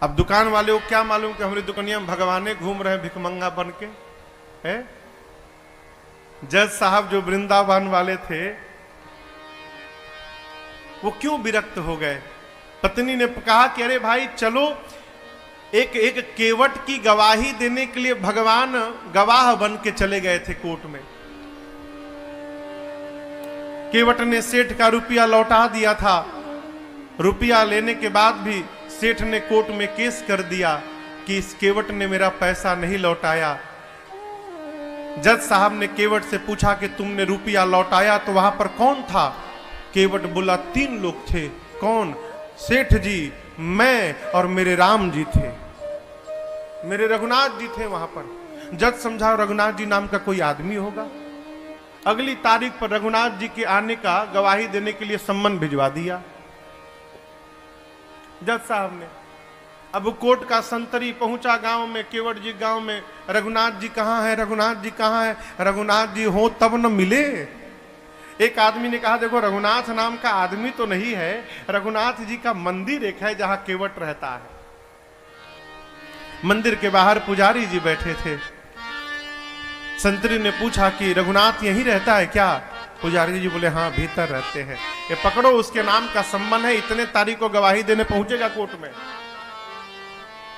अब दुकान वाले को क्या मालूम कि हमारी दुकानिया में भगवाने घूम रहे हैं भिखमंगा बन के है। जज साहब जो वृंदावन वाले थे वो क्यों विरक्त हो गए। पत्नी ने कहा कि अरे भाई चलो, एक एक केवट की गवाही देने के लिए भगवान गवाह बन के चले गए थे कोर्ट में। केवट ने सेठ का रुपया लौटा दिया था। रुपया लेने के बाद भी सेठ ने कोर्ट में केस कर दिया कि इस केवट ने मेरा पैसा नहीं लौटाया। जज साहब ने केवट से पूछा कि तुमने रुपया लौटाया तो वहां पर कौन था। केवट बोला 3 लोग थे। कौन? सेठ जी, मैं और मेरे राम जी थे, मेरे रघुनाथ जी थे वहां पर। जज समझा रघुनाथ जी नाम का कोई आदमी होगा। अगली तारीख पर रघुनाथ जी के आने का गवाही देने के लिए सम्मन भिजवा दिया जज साहब ने। अब कोर्ट का संतरी पहुंचा गांव में, केवट जी गांव में, रघुनाथ जी कहां है, रघुनाथ जी कहां है, रघुनाथ जी हो तब न मिले। एक आदमी ने कहा देखो रघुनाथ नाम का आदमी तो नहीं है, रघुनाथ जी का मंदिर एक है जहां केवट रहता है। मंदिर के बाहर पुजारी जी बैठे थे। संतरी ने पूछा कि रघुनाथ यहीं रहता है क्या? पुजारी जी बोले हाँ भीतर रहते हैं। ये पकड़ो, उसके नाम का सम्मान है, इतने तारीख को गवाही देने पहुंचेगा कोर्ट में।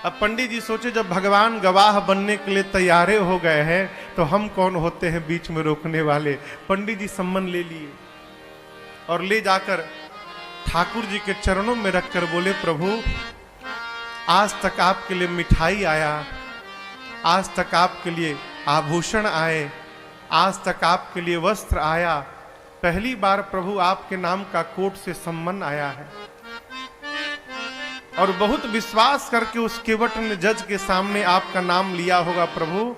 अब पंडित जी सोचे जब भगवान गवाह बनने के लिए तैयारे हो गए हैं तो हम कौन होते हैं बीच में रोकने वाले। पंडित जी सम्मन ले लिए और ले जाकर ठाकुर जी के चरणों में रखकर बोले प्रभु आज तक आपके लिए मिठाई आया, आज तक आपके लिए आभूषण आए, आज तक आपके लिए वस्त्र आया, पहली बार प्रभु आपके नाम का कोर्ट से सम्मन आया है। और बहुत विश्वास करके उस केवट ने जज के सामने आपका नाम लिया होगा प्रभु,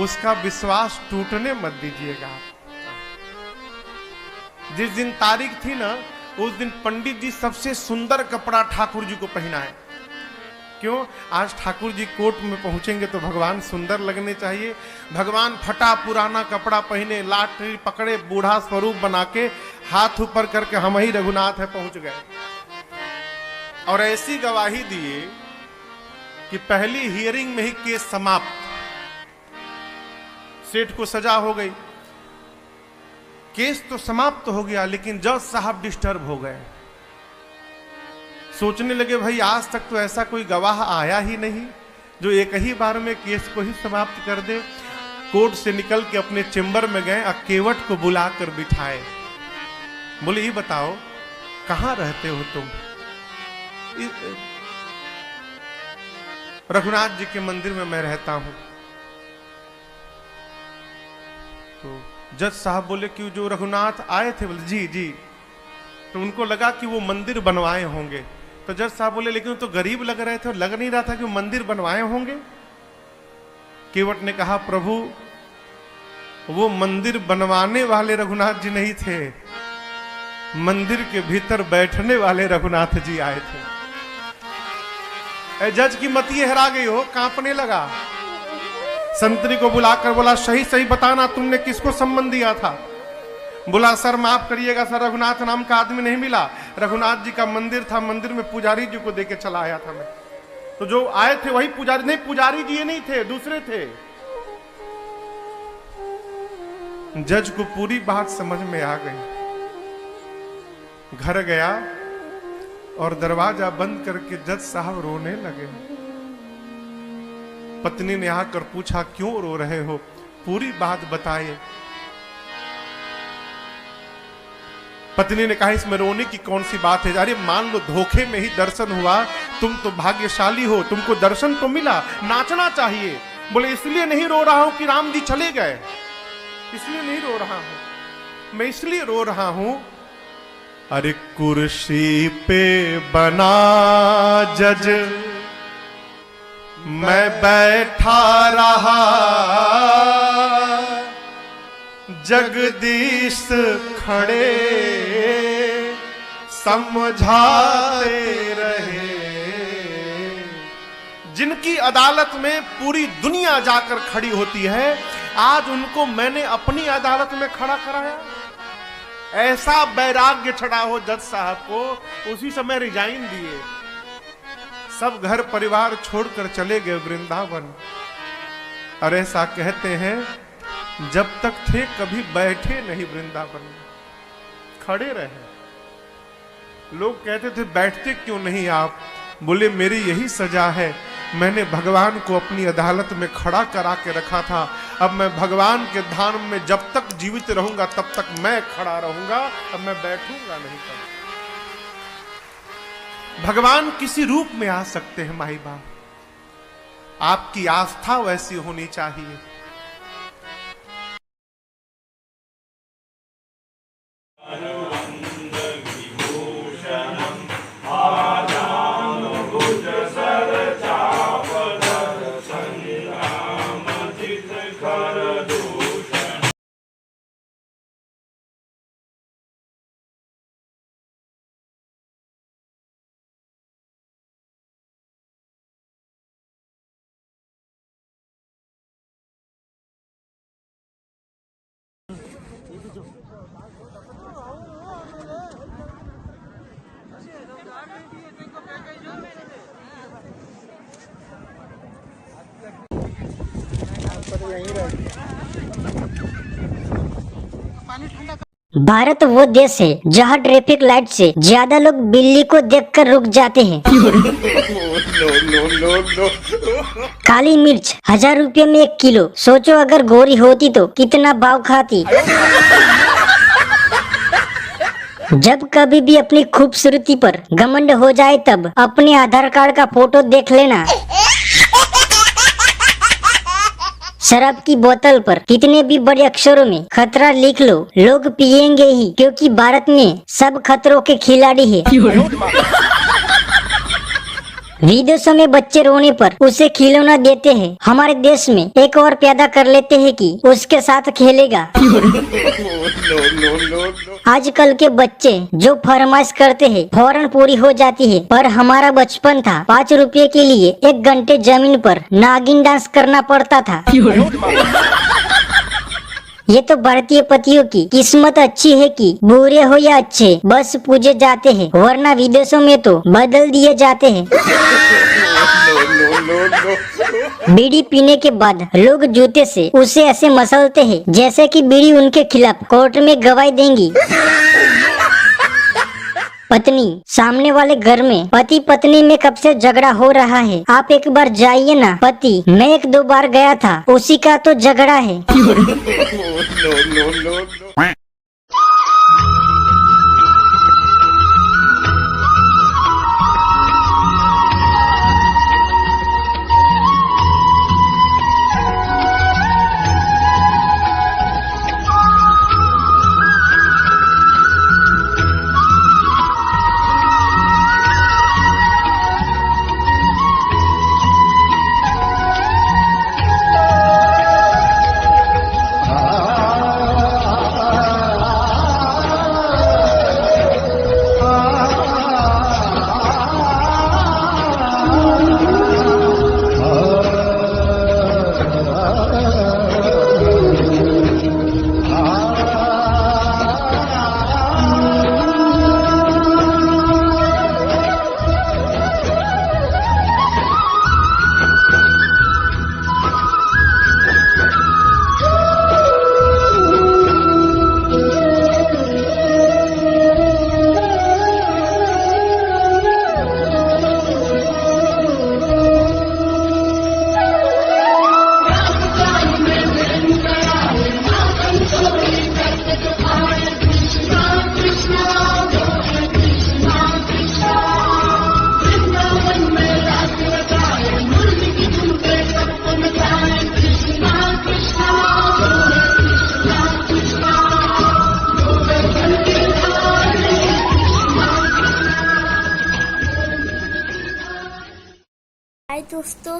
उसका विश्वास टूटने मत दीजिएगा। जिस दिन तारीख थी ना उस दिन पंडित जी सबसे सुंदर कपड़ा ठाकुर जी को पहनाए। क्यों? आज ठाकुर जी कोर्ट में पहुंचेंगे तो भगवान सुंदर लगने चाहिए। भगवान फटा पुराना कपड़ा पहने, लाठी पकड़े, बूढ़ा स्वरूप बना के हाथ ऊपर करके हम ही रघुनाथ है पहुंच गए। और ऐसी गवाही दिए कि पहली हियरिंग में ही केस समाप्त। सेठ को सजा हो गई, केस तो समाप्त हो गया, लेकिन जज साहब डिस्टर्ब हो गए। सोचने लगे भाई आज तक तो ऐसा कोई गवाह आया ही नहीं जो एक ही बार में केस को ही समाप्त कर दे। कोर्ट से निकल के अपने चेंबर में गए, केवट को बुलाकर बिठाए। बोले ये बताओ कहां रहते हो तुम? रघुनाथ जी के मंदिर में मैं रहता हूं। तो जज साहब बोले कि जो रघुनाथ आए थे? बोले जी जी। तो उनको लगा कि वो मंदिर बनवाए होंगे। तो जज साहब बोले लेकिन तो गरीब लग रहे थे और लग नहीं रहा था कि वो मंदिर बनवाए होंगे। केवट ने कहा प्रभु वो मंदिर बनवाने वाले रघुनाथ जी नहीं थे, मंदिर के भीतर बैठने वाले रघुनाथ जी आए थे। जज की मति हरा गई हो, कांपने लगा। संतरी को बुलाकर बोला सही सही बताना तुमने किसको सम्मन दिया था? बोला सर माफ करिएगा सर, रघुनाथ नाम का आदमी नहीं मिला, रघुनाथ जी का मंदिर था, मंदिर में पुजारी जी को देके चला आया था मैं। तो जो आए थे वही पुजारी, नहीं पुजारी जी ये नहीं थे, दूसरे थे। जज को पूरी बात समझ में आ गई। घर गया और दरवाजा बंद करके जज साहब रोने लगे। पत्नी ने आकर पूछा क्यों रो रहे हो? पूरी बात बताए। पत्नी ने कहा इसमें रोने की कौन सी बात है? अरे मान लो धोखे में ही दर्शन हुआ, तुम तो भाग्यशाली हो, तुमको दर्शन तो मिला, नाचना चाहिए। बोले इसलिए नहीं रो रहा हूं कि राम जी चले गए, इसलिए नहीं रो रहा हूं, मैं इसलिए रो रहा हूं अरे कुर्सी पे बना जज मैं बैठा रहा, जगदीश खड़े समझाते रहे। जिनकी अदालत में पूरी दुनिया जाकर खड़ी होती है, आज उनको मैंने अपनी अदालत में खड़ा कराया। ऐसा वैराग्य चढ़ा हो जज साहब को, उसी समय रिजाइन दिए। सब घर परिवार छोड़कर चले गए वृंदावन। और ऐसा कहते हैं जब तक थे कभी बैठे नहीं वृंदावन में, खड़े रहे। लोग कहते थे बैठते क्यों नहीं आप? बोले मेरी यही सजा है, मैंने भगवान को अपनी अदालत में खड़ा करा के रखा था। अब मैं भगवान के धाम में जब तक जीवित रहूंगा तब तक मैं खड़ा रहूंगा, अब मैं बैठूंगा नहीं। भगवान किसी रूप में आ सकते हैं माई बाप, आपकी आस्था वैसी होनी चाहिए। भारत वो देश है जहाँ ट्रैफिक लाइट से ज्यादा लोग बिल्ली को देखकर रुक जाते हैं। काली मिर्च 1000 रुपये में 1 किलो। सोचो अगर गोरी होती तो कितना भाव खाती। जब कभी भी अपनी खूबसूरती पर घमंड हो जाए तब अपने आधार कार्ड का फोटो देख लेना। शराब की बोतल पर कितने भी बड़े अक्षरों में खतरा लिख लो, लोग पिएंगे ही, क्योंकि भारत में सब खतरों के खिलाड़ी है। विदेशों में बच्चे रोने पर उसे खिलौना देते हैं, हमारे देश में एक और पैदा कर लेते हैं कि उसके साथ खेलेगा। आजकल के बच्चे जो फरमाइश करते हैं फौरन पूरी हो जाती है, पर हमारा बचपन था 5 रुपए के लिए 1 घंटे जमीन पर नागिन डांस करना पड़ता था। ये तो भारतीय पतियों की किस्मत अच्छी है कि बुरे हो या अच्छे बस पूजे जाते हैं, वरना विदेशों में तो बदल दिए जाते हैं। बीड़ी पीने के बाद लोग जूते से उसे ऐसे मसलते हैं जैसे कि बीड़ी उनके खिलाफ कोर्ट में गवाही देंगी। पत्नी सामने वाले घर में पति पत्नी में कब से झगड़ा हो रहा है, आप एक बार जाइए ना। पति मैं 1-2 बार गया था, उसी का तो झगड़ा है। हाय दोस्तों,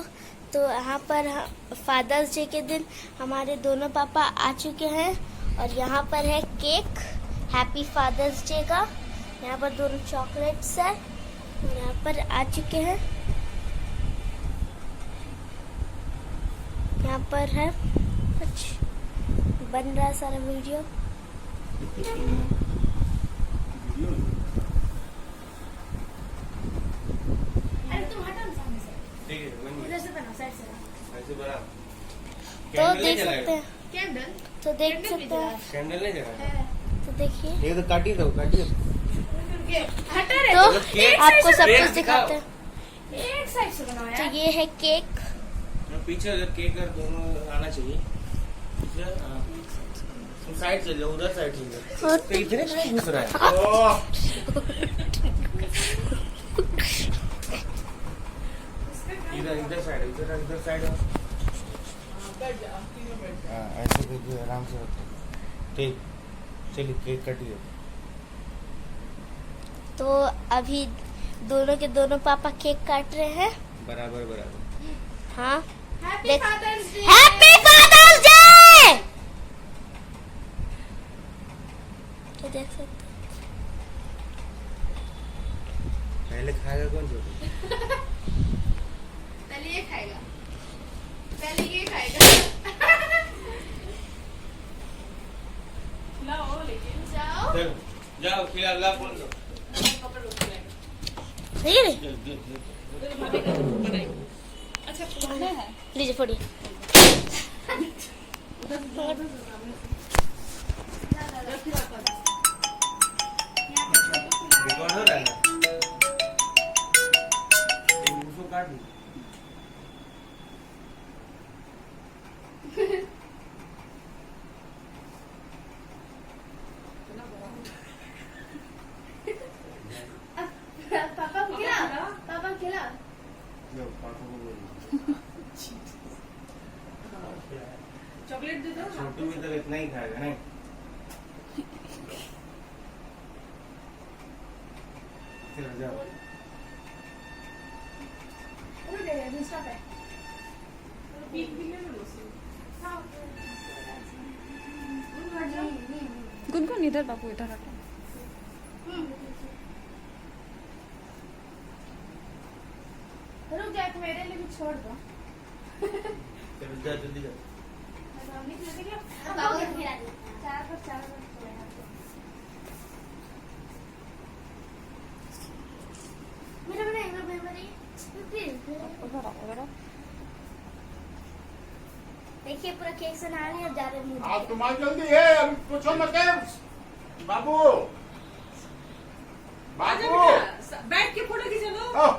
तो यहाँ पर फादर्स डे के दिन हमारे दोनों पापा आ चुके हैं और यहाँ पर है केक हैप्पी फादर्स डे का। यहाँ पर दोनों चॉकलेट्स है और यहाँ पर आ चुके हैं। यहाँ पर है कुछ बन रहा है सारा वीडियो। अरे तुम हटो। तो देख सकते हैं, तो देख सकते हैं, कैंडल नहीं जला, तो देखिए, ये तो काटी दो, काटी दो। तो आपको सब कुछ दिखाते हैं। एक साइड से बनाओ तो यार। ये है केक, पीछे उधर केक और दोनों आना चाहिए। तुम साइड चले जाओ, उधर साइड चले जाओ। और तो इतने क्यों घुस रहा है? इधर साइड, इधर साइड। हाँ, ऐसे कीजिए, आराम से रखो। ठीक, चलिए केक काटिए। तो अभी दोनों के दोनों पापा केक काट रहे हैं। बराबर बराबर। हाँ, हैप्पी देख- Father's Day. Happy Father's Day. तो देख सकते हैं। पहले खाएगा कौन छोटू? पहले ये खाएगा, पहले ये खाएगा। लाओ लेकिन जाओ। चलो, जाओ खिला, ला बोल दो। सही है नहीं? अच्छा पुराना है। लीजिए फोड़िए। रिकॉर्ड हो रहा है ना? उसको काट दीजिए। पापा को खिला, पापा को खिला। लो, पापा को बोलिए। चॉकलेट दे दो। छोटू भी तो इतना ही खाएगा नहीं? चलो जाओ। स्टॉप है। गुनगुन इधर बाबू इधर हटो। रुक जा, मेरे लिए भी छोड़ दो। चलो जाओ, जल्दी जाओ। पापा को खिला दो। चार पर मेरा बनाएगा, मैं बनाइए। उधर आओ, उधर आओ। देखिए पूरा केक से नहा रही है, अब जा रहे हैं मुंह आप तुम्हारी जल्दी है, अभी पूछो मत है। बाबू बाबू बैठ के फोटो खींच लो। ओ,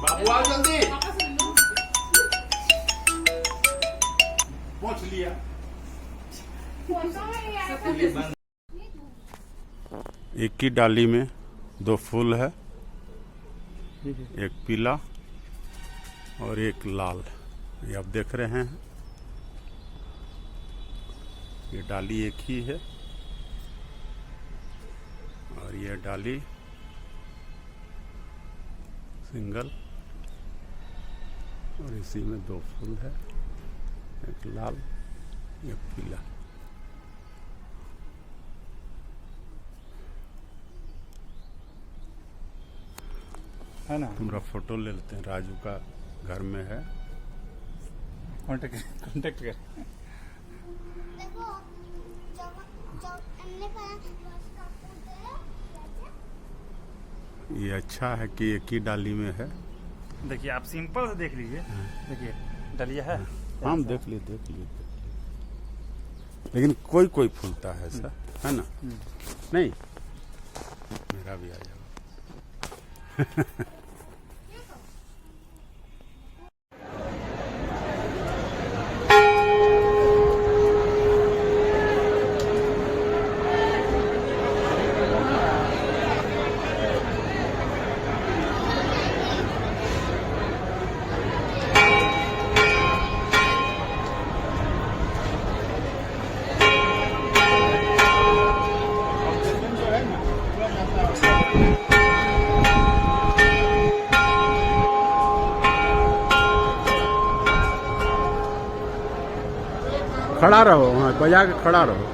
बाबू आ जल्दी। पहुंच लिया। एक की डाली में दो फूल है, एक पीला और एक लाल। ये आप देख रहे हैं, ये डाली एक ही है और ये डाली सिंगल, और इसी में दो फूल है, एक लाल एक पीला। है ना? हमारा फोटो ले लेते हैं, राजू का घर में है। कांटेक्ट कर। देखो, ये अच्छा है कि एक ही डाली में है। देखिए आप सिंपल से देख लीजिए। देखिए डलिया है। हम देख लिए लेकिन कोई कोई फूलता है ऐसा, है ना? नहीं, मेरा भी आ जाएगा। खड़ा रहो, वहाँ बजा के खड़ा रहो।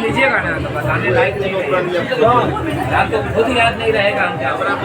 लीजिएगा ना तो बताने लायक नहीं होगा, यार तो खुद याद नहीं रहेगा हमको।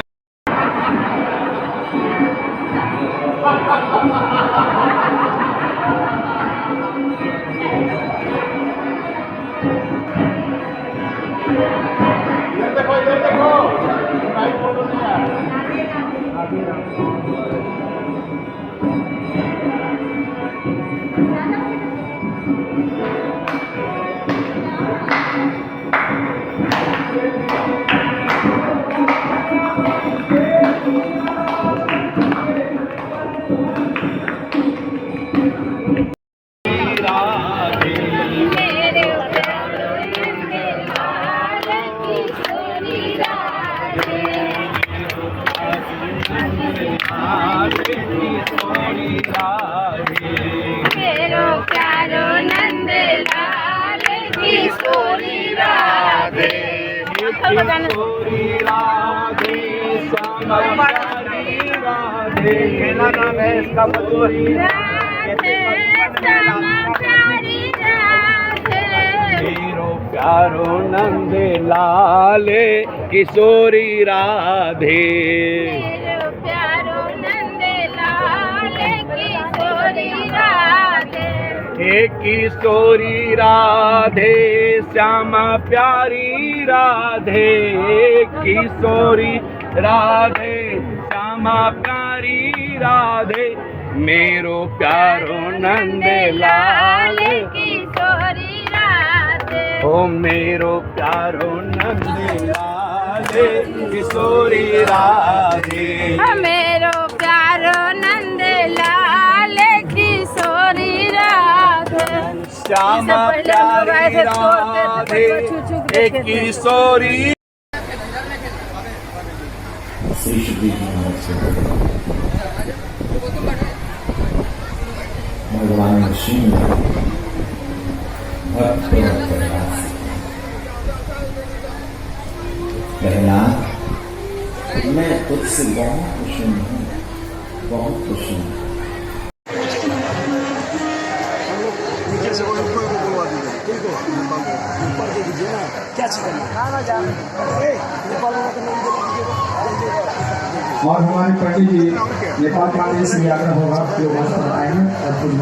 क्या नाम है इसका? मेरो प्यारो नंद लाल किशोरी राधे, मेरो प्यारो नंद लाल किशोरी राधे, हे किशोरी राधे श्यामा प्यारी राधे, किशोरी राधे श्यामा प्यारी राधे, मेरो प्यारो नंद लाल किशोरी राधे, ओ मेरो प्यारो नंद लाल किशोरी राधे, मेरो प्यारो नंद लाल किशोरी राधे, श्यामा प्यारी राधे, हे किशोरी। भगवान शिव भक्त प्रयास कहना, मैं तुझसे बहुत प्रसन्न हूँ, बहुत प्रसन्न हूँ। और हमारे पंडित जी नेपाल का से व्याकरण होगा जो भाषा बताएंगे और कुछ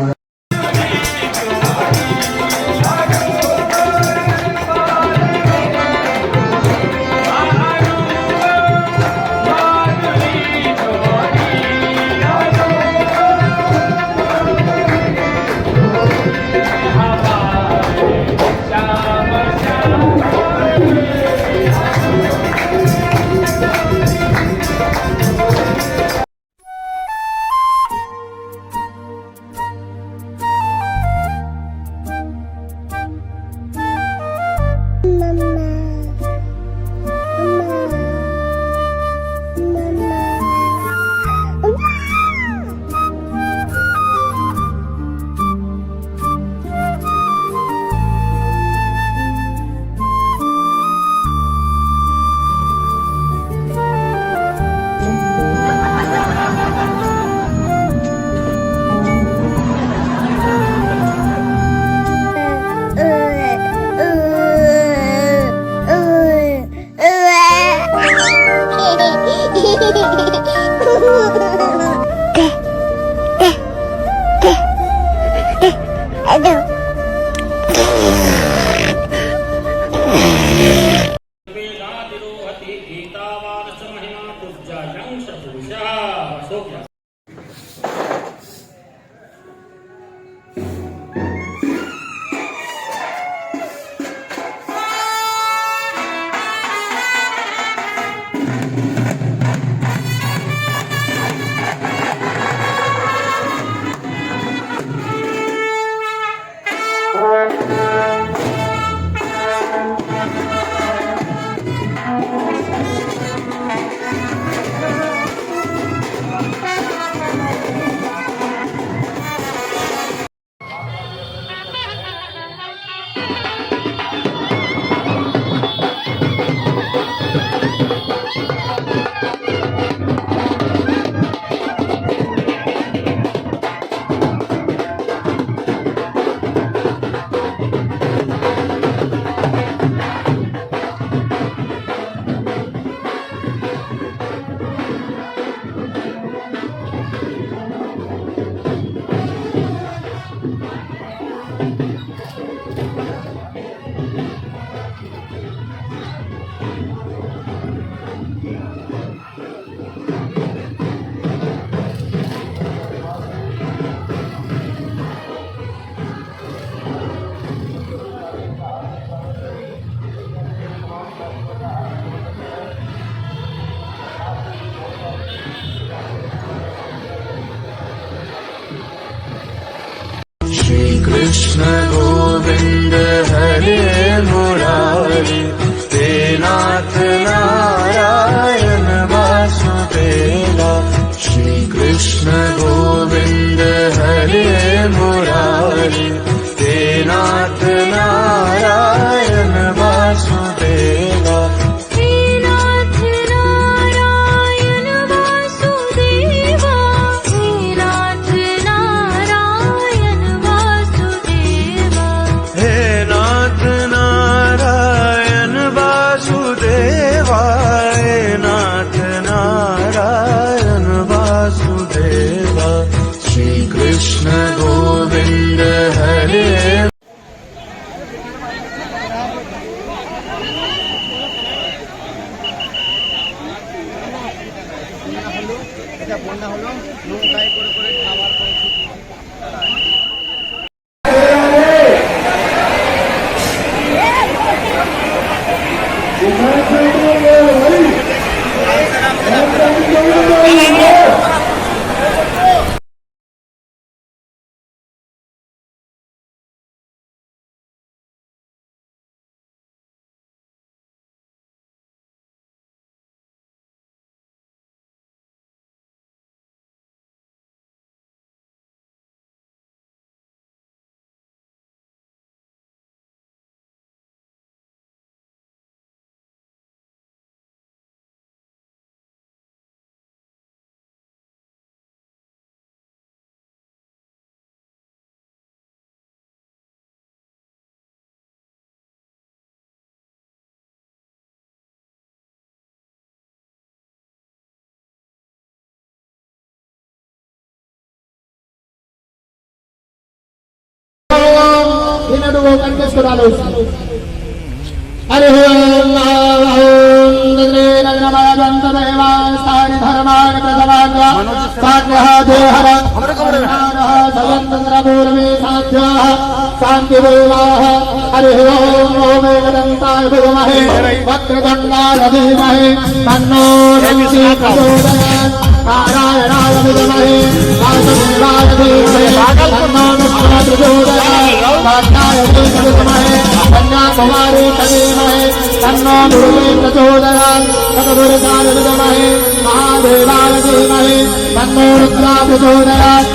कृष्ण गोविंद हरे मुरारी, हे नाथ नारायण वासुदेवा। श्री कृष्ण गोविंद हरे मुरारी, हे नाथ नारायण वासुदेवा। कृष्ण गोविंद हरे हरि ओम धर्मानि शांति हरि ओम वेदंताय विद्महे वक्रतुंडाय धीमहि तन्नो दन्ति प्रचोदयात्। नारायणाय विद्महे वासुदेवाय धीमहि तन्नो विष्णुः प्रचोदयात्। वासुदेवाय विद्महे कन्याकुमारी धीमहि तन्नो गुरुवे प्रचोदयात्। सद्गुरुदेवाय विद्महे महादेवाय धीमहि तन्नो रुद्रः प्रचोदयात्।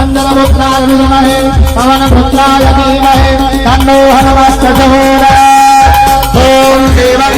अंधपुत्राय विद्महे पवनपुत्राय धीमहि तन्नो हनुमत् प्रचोदयात्। ओम देवं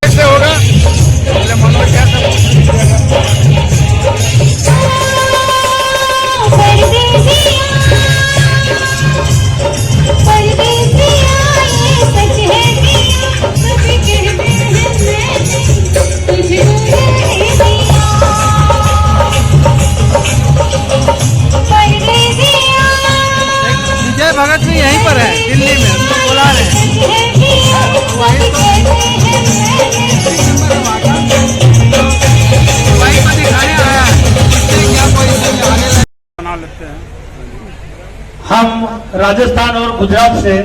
कैसे होगा मनोज क्या विजय भगत भी यहीं पर है दिल्ली में, उसको बुला रहे हैं। बना लेते हैं। हम राजस्थान और गुजरात से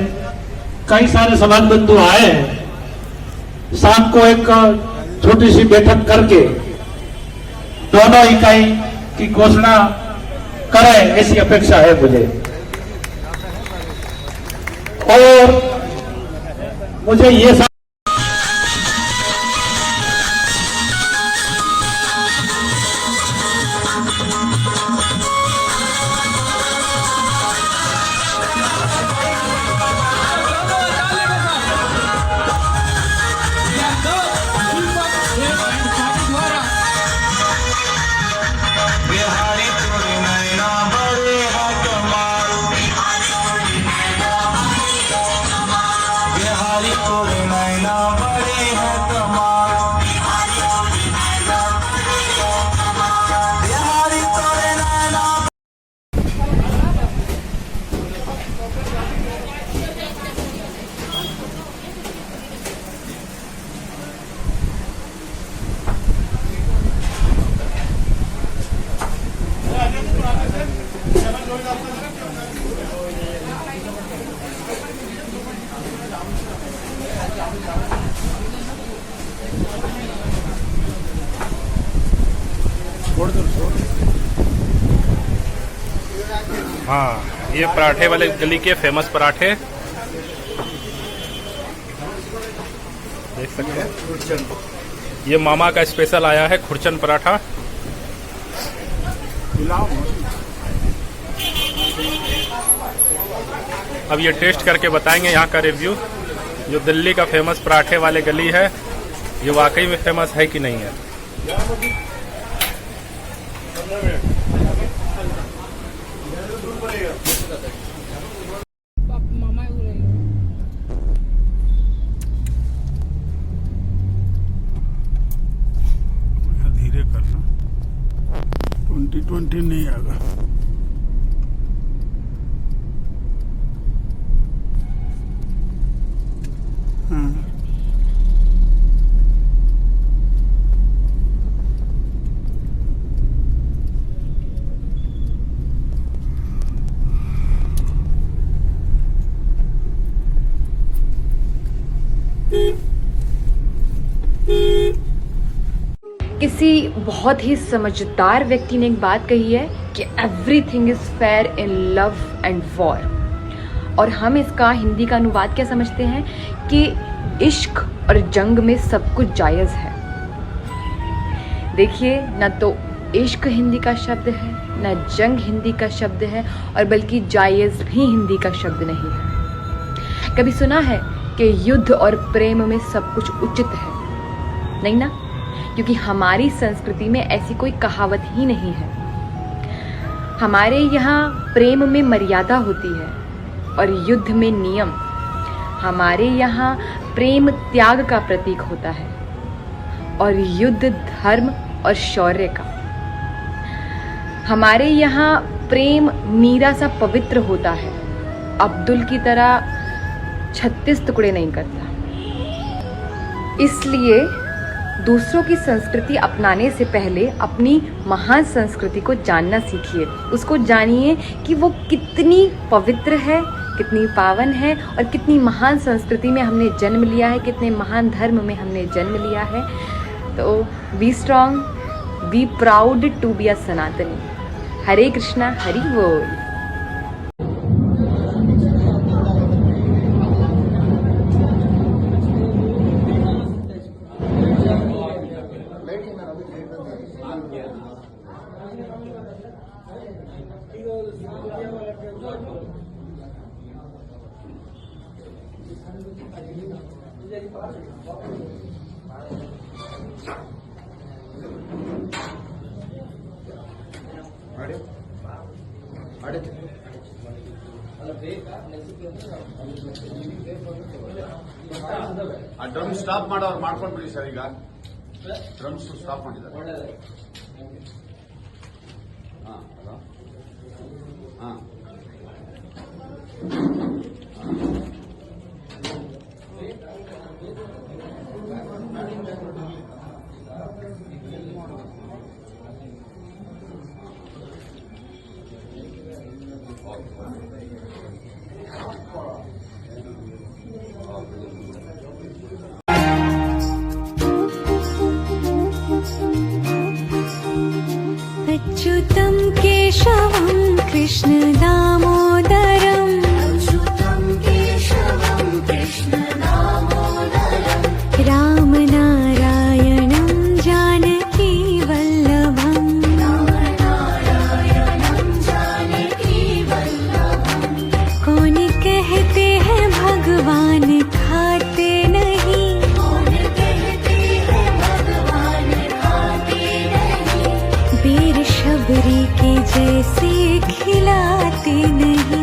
कई सारे समाज बंधु आए हैं। शाम को एक छोटी सी बैठक करके दोनों इकाई की घोषणा करें, ऐसी अपेक्षा है मुझे। और मुझे ये बिहारी हाँ, ये पराठे वाले गली के फेमस पराठे देख सकते हैं। ये मामा का स्पेशल आया है खुरचन पराठा। अब ये टेस्ट करके बताएंगे यहाँ का रिव्यू। जो दिल्ली का फेमस पराठे वाले गली है, ये वाकई में फेमस है कि नहीं है। धीरे करना, 2020 नहीं आएगा। हाँ। किसी बहुत ही समझदार व्यक्ति ने एक बात कही है कि everything is fair in love and war, और हम इसका हिंदी का अनुवाद क्या समझते हैं कि इश्क और जंग में सब कुछ जायज़ है। देखिए, न तो इश्क हिंदी का शब्द है, न जंग हिंदी का शब्द है, और बल्कि जायज़ भी हिंदी का शब्द नहीं है। कभी सुना है कि युद्ध और प्रेम में सब कुछ उचित है? नहीं ना, क्योंकि हमारी संस्कृति में ऐसी कोई कहावत ही नहीं है। हमारे यहाँ प्रेम में मर्यादा होती है और युद्ध में नियम। हमारे यहाँ प्रेम त्याग का प्रतीक होता है और युद्ध धर्म और शौर्य का। हमारे यहाँ प्रेम मीरा सा पवित्र होता है, अब्दुल की तरह 36 टुकड़े नहीं करता। इसलिए दूसरों की संस्कृति अपनाने से पहले अपनी महान संस्कृति को जानना सीखिए। उसको जानिए कि वो कितनी पवित्र है, कितनी पावन है, और कितनी महान संस्कृति में हमने जन्म लिया है, कितने महान धर्म में हमने जन्म लिया है। तो be strong, be proud to be a Sanatani. Hare Krishna, Hari बोल। ಡ್ರಮ್ ಸ್ಟಾಪ್ ಮಾಡೋರು ಮಾಡ್ಕೊಂಡ್ಬಿಡಿ ಸರ್. ಈಗ ಡ್ರಮ್ಸ್ ಸ್ಟಾಪ್ ಮಾಡಿದ್ದಾರೆ. अच्युतं केशवं कृष्ण दामोदरम्, अच्युतं केशवं कृष्ण दामोदरम्, राम नारायणं जानकी वल्लभम्, राम नारायणं जानकी वल्लभम्। कौन कहते हैं भगवान खाते नहीं, कौन कहते हैं भगवान खाते नहीं, वीर शबरी के जैसे खिलाते नहीं।